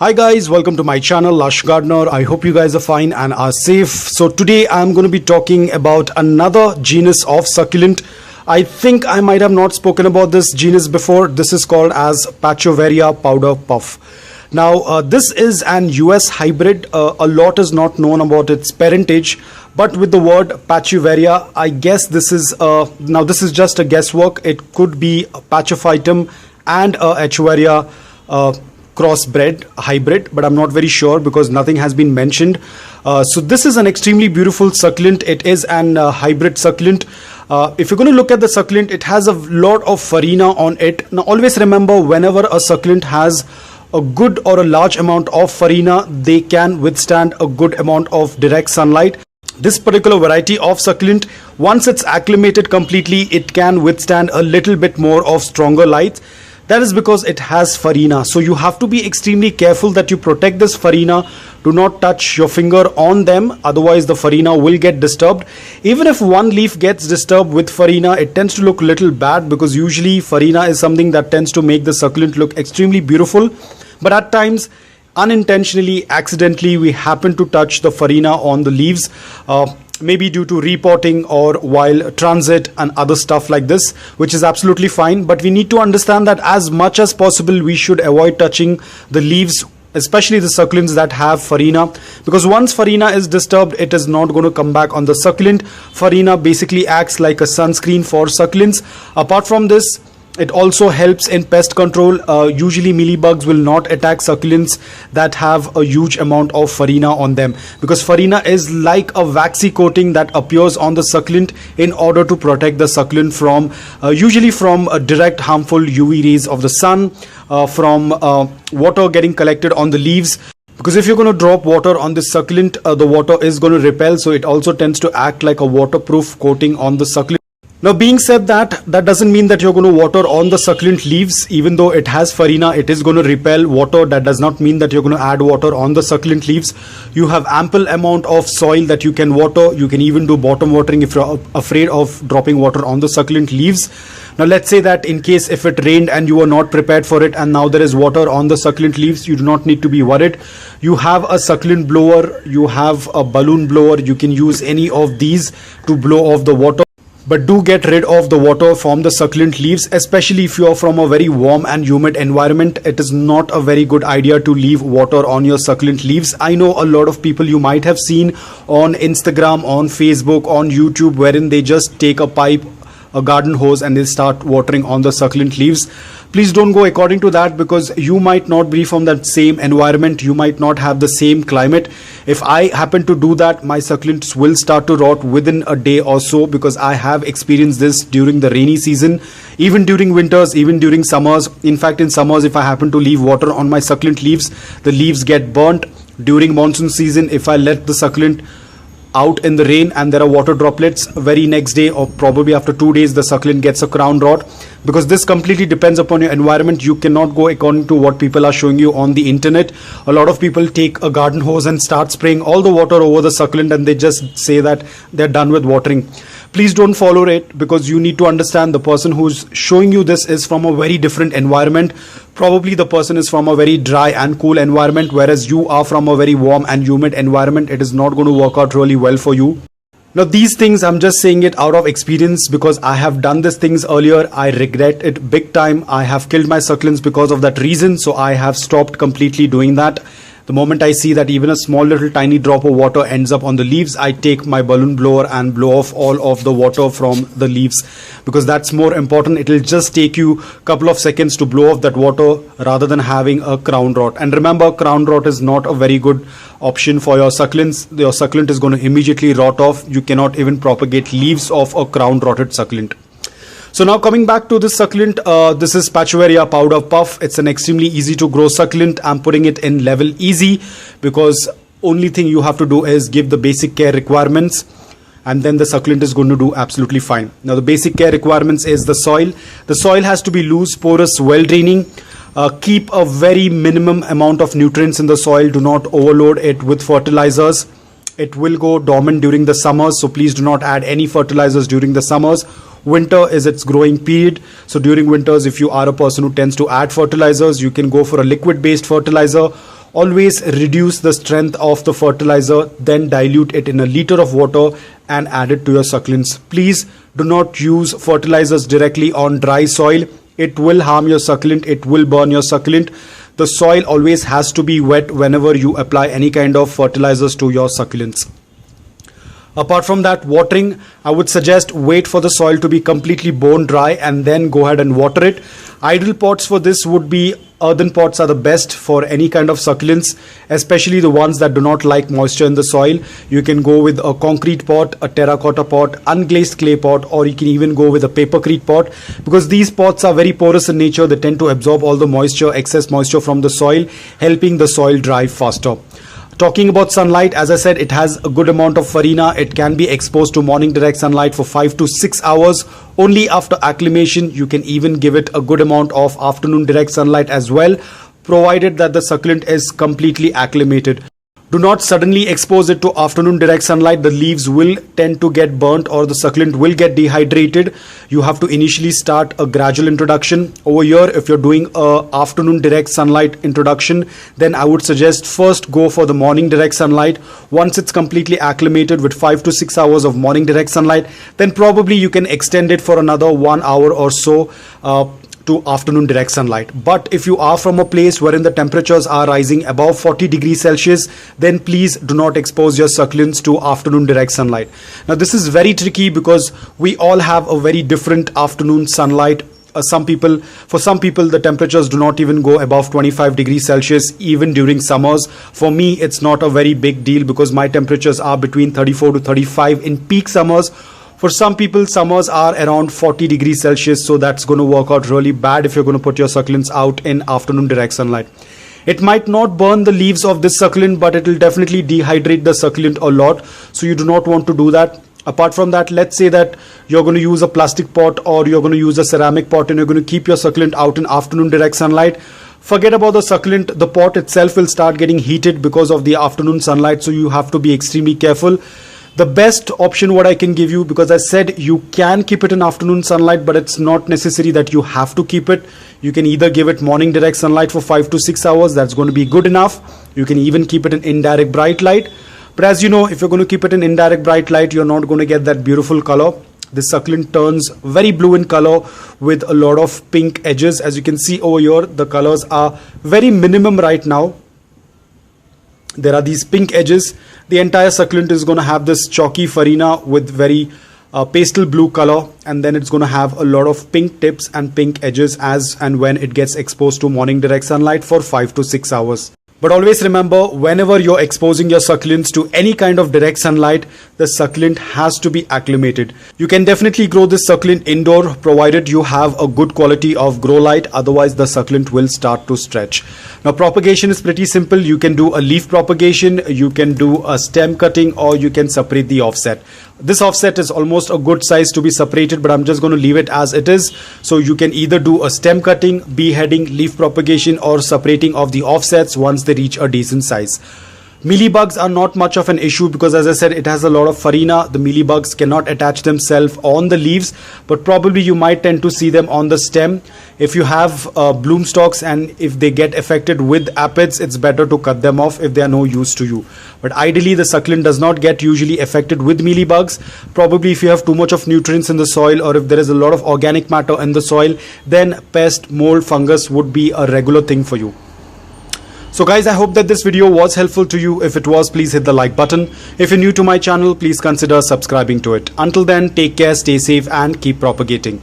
Hi guys, welcome to my channel Lush Gardener. I hope you guys are fine and are safe. So today I'm going to be talking about another genus of succulent. I think I might have not spoken about this genus before. This is called as Pachoveria powder puff. Now this is an US hybrid. A lot is not known about its parentage, but with the word Pachoveria, I guess this is now this is just a guesswork. It could be a Pachophytum and a Echeveria crossbred hybrid, but I'm not very sure because nothing has been mentioned. So this is an extremely beautiful succulent. It is an hybrid succulent. If you're going to look at the succulent, it has a lot of farina on it. Now always remember, whenever a succulent has a good or a large amount of farina, they can withstand a good amount of direct sunlight. This particular variety of succulent, once it's acclimated completely, it can withstand a little bit more of stronger light. That is because it has farina. So you have to be extremely careful that you protect this farina. Do not touch your finger on them, otherwise the farina will get disturbed. Even if one leaf gets disturbed with farina, it tends to look a little bad because usually farina is something that tends to make the succulent look extremely beautiful. But at times, unintentionally, accidentally, we happen to touch the farina on the leaves. Maybe due to repotting or while transit and other stuff like this, which is absolutely fine. But we need to understand that as much as possible, we should avoid touching the leaves, especially the succulents that have farina, because once farina is disturbed, it is not going to come back on the succulent. Farina basically acts like a sunscreen for succulents. Apart from this, it also helps in pest control. Usually mealybugs will not attack succulents that have a huge amount of farina on them, because farina is like a waxy coating that appears on the succulent in order to protect the succulent from usually from direct harmful UV rays of the sun, from water getting collected on the leaves. Because if you're going to drop water on this succulent, the water is going to repel, so it also tends to act like a waterproof coating on the succulent. Now being said that, that doesn't mean that you're going to water on the succulent leaves. Even though it has farina, it is going to repel water. That does not mean that you're going to add water on the succulent leaves. You have ample amount of soil that you can water. You can even do bottom watering if you're afraid of dropping water on the succulent leaves. Now let's say that in case if it rained and you were not prepared for it and now there is water on the succulent leaves, you do not need to be worried. You have a succulent blower, you have a balloon blower. You can use any of these to blow off the water. But do get rid of the water from the succulent leaves, especially if you are from a very warm and humid environment. It is not a very good idea to leave water on your succulent leaves. I know a lot of people you might have seen on Instagram, on Facebook, on YouTube, wherein they just take a pipe, a garden hose, and they start watering on the succulent leaves. Please don't go according to that, because you might not be from that same environment. You might not have the same climate. If I happen to do that, my succulents will start to rot within a day or so, because I have experienced this during the rainy season, even during winters, even during summers. In fact, in summers, if I happen to leave water on my succulent leaves, the leaves get burnt. During monsoon season, if I let the succulent out in the rain and there are water droplets, very next day or probably after 2 days, the succulent gets a crown rot. Because this completely depends upon your environment. You cannot go according to what people are showing you on the internet. A lot of people take a garden hose and start spraying all the water over the succulent, and they just say that they're done with watering. Please don't follow it, because you need to understand the person who's showing you this is from a very different environment. Probably the person is from a very dry and cool environment, whereas you are from a very warm and humid environment. It is not going to work out really well for you. Now these things, I'm just saying it out of experience, because I have done these things earlier. I regret it big time. I have killed my succulents because of that reason. So I have stopped completely doing that. The moment I see that even a small little tiny drop of water ends up on the leaves, I take my balloon blower and blow off all of the water from the leaves, because that's more important. It will just take you a couple of seconds to blow off that water rather than having a crown rot. And remember, crown rot is not a very good option for your succulents. Your succulent is going to immediately rot off. You cannot even propagate leaves of a crown rotted succulent. So now coming back to this succulent, this is Pachoveria powder puff. It's an extremely easy to grow succulent. I'm putting it in level easy, because only thing you have to do is give the basic care requirements, and then the succulent is going to do absolutely fine. Now the basic care requirements is the soil. The soil has to be loose, porous, well draining. Keep a very minimum amount of nutrients in the soil. Do not overload it with fertilizers. It will go dormant during the summers, so please do not add any fertilizers during the summers. Winter is its growing period, so during winters, if you are a person who tends to add fertilizers, you can go for a liquid based fertilizer, always reduce the strength of the fertilizer, then dilute it in a liter of water and add it to your succulents. Please do not use fertilizers directly on dry soil. It will harm your succulent, it will burn your succulent. The soil always has to be wet whenever you apply any kind of fertilizers to your succulents. Apart from that, watering, I would suggest wait for the soil to be completely bone dry and then go ahead and water it. Ideal pots for this would be earthen pots are the best for any kind of succulents, especially the ones that do not like moisture in the soil. You can go with a concrete pot, a terracotta pot, unglazed clay pot, or you can even go with a papercrete pot, because these pots are very porous in nature. They tend to absorb all the moisture, excess moisture from the soil, helping the soil dry faster. Talking about sunlight, as I said, it has a good amount of farina. It can be exposed to morning direct sunlight for 5 to 6 hours. Only after acclimation, you can even give it a good amount of afternoon direct sunlight as well, provided that the succulent is completely acclimated. Do not suddenly expose it to afternoon direct sunlight. The leaves will tend to get burnt or the succulent will get dehydrated. You have to initially start a gradual introduction. Over here, if you're doing a afternoon direct sunlight introduction, then I would suggest first go for the morning direct sunlight. Once it's completely acclimated with 5 to 6 hours of morning direct sunlight, then probably you can extend it for another 1 hour or so to afternoon direct sunlight. But if you are from a place wherein the temperatures are rising above 40 degrees Celsius, then please do not expose your succulents to afternoon direct sunlight. Now this is very tricky because we all have a very different afternoon sunlight. For some people, the temperatures do not even go above 25 degrees Celsius even during summers. For me, it's not a very big deal because my temperatures are between 34 to 35 in peak summers. For some people, summers are around 40 degrees Celsius, so that's going to work out really bad if you're going to put your succulents out in afternoon direct sunlight. It might not burn the leaves of this succulent, but it will definitely dehydrate the succulent a lot, so you do not want to do that. Apart from that, let's say that you're going to use a plastic pot or you're going to use a ceramic pot and you're going to keep your succulent out in afternoon direct sunlight. Forget about the succulent. The pot itself will start getting heated because of the afternoon sunlight, so you have to be extremely careful. The best option what I can give you, because I said you can keep it in afternoon sunlight, but it's not necessary that you have to keep it. You can either give it morning direct sunlight for 5 to 6 hours. That's going to be good enough. You can even keep it in indirect bright light. But as you know, if you're going to keep it in indirect bright light, you're not going to get that beautiful color. This succulent turns very blue in color with a lot of pink edges. As you can see over here, the colors are very minimum right now. There are these pink edges. The entire succulent is going to have this chalky farina with very pastel blue color, and then it's going to have a lot of pink tips and pink edges as and when it gets exposed to morning direct sunlight for 5 to 6 hours. But always remember, whenever you're exposing your succulents to any kind of direct sunlight, the succulent has to be acclimated. You can definitely grow this succulent indoor provided you have a good quality of grow light, otherwise the succulent will start to stretch. Now propagation is pretty simple. You can do a leaf propagation, you can do a stem cutting, or you can separate the offset. This offset is almost a good size to be separated, but I'm just going to leave it as it is. So you can either do a stem cutting, beheading, leaf propagation, or separating of the offsets once they reach a decent size. Mealybugs are not much of an issue because, as I said, it has a lot of farina. The mealybugs cannot attach themselves on the leaves, but probably you might tend to see them on the stem. If you have bloom stalks and if they get affected with aphids, it's better to cut them off if they are no use to you. But ideally, the succulent does not get usually affected with mealybugs. Probably if you have too much of nutrients in the soil, or if there is a lot of organic matter in the soil, then pest, mold, fungus would be a regular thing for you. So guys, I hope that this video was helpful to you. If it was, please hit the like button. If you're new to my channel, please consider subscribing to it. Until then, take care, stay safe, and keep propagating.